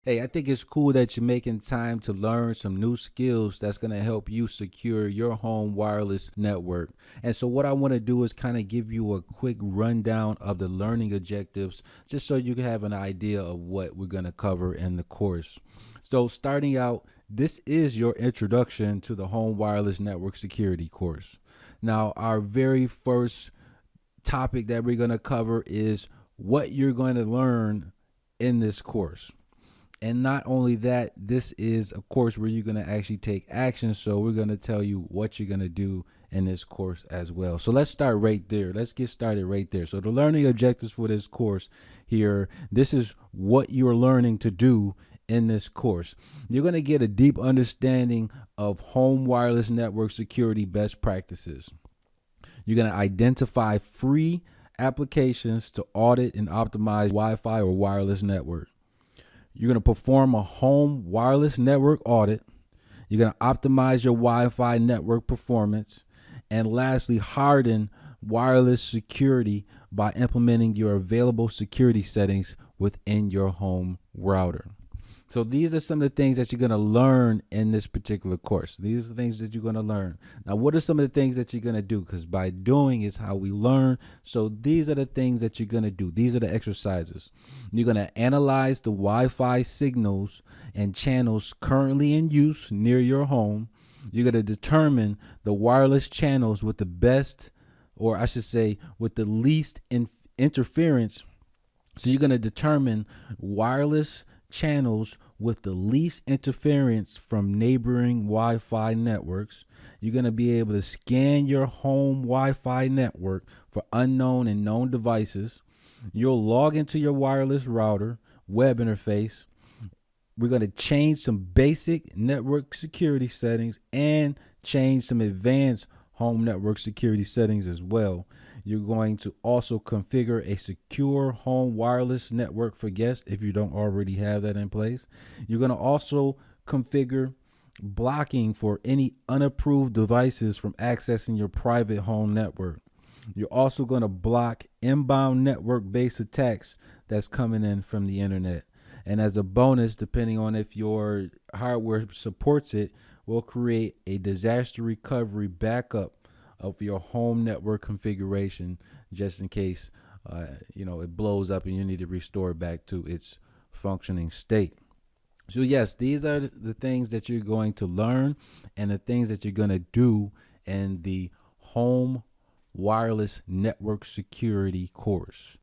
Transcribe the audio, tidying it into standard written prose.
Hey, I think it's cool that you're making time to learn some new skills that's going to help you secure your home wireless network. And so, what I want to do is kind of give you a quick rundown of the learning objectives just so you can have an idea of what we're going to cover in the course. So, starting out, this is your introduction to the home wireless network security course. Now, our very first topic that we're going to cover is what you're going to learn in this course. And not only that, this is a course where you're going to actually take action. So we're going to tell you what you're going to do in this course as well. So let's start right there. Let's get started right there. So the learning objectives for this course here, this is what you're learning to do in this course. You're going to get a deep understanding of home wireless network security best practices. You're going to identify free applications to audit and optimize Wi-Fi or wireless network. You're going to perform a home wireless network audit. You're going to optimize your Wi-Fi network performance. And lastly, harden wireless security by implementing your available security settings within your home router. So these are some of the things that you're going to learn in this particular course. These are the things that you're going to learn. Now, what are some of the things that you're going to do? Because by doing is how we learn. So these are the things that you're going to do. These are the exercises. You're going to analyze the Wi-Fi signals and channels currently in use near your home. You're going to determine the wireless channels with the best, or I should say, with the least interference. So you're going to determine wireless channels with the least interference from neighboring Wi-Fi networks. You're going to be able to scan your home Wi-Fi network for unknown and known devices. You'll log into your wireless router web interface. We're going to change some basic network security settings and change some advanced home network security settings as well. You're going to also configure a secure home wireless network for guests if you don't already have that in place. You're going to also configure blocking for any unapproved devices from accessing your private home network. You're also going to block inbound network-based attacks that's coming in from the internet. And as a bonus, depending on if your hardware supports it, we'll create a disaster recovery backup of your home network configuration just in case it blows up and you need to restore it back to its functioning state. So yes, these are the things that you're going to learn and the things that you're going to do in the home wireless network security course.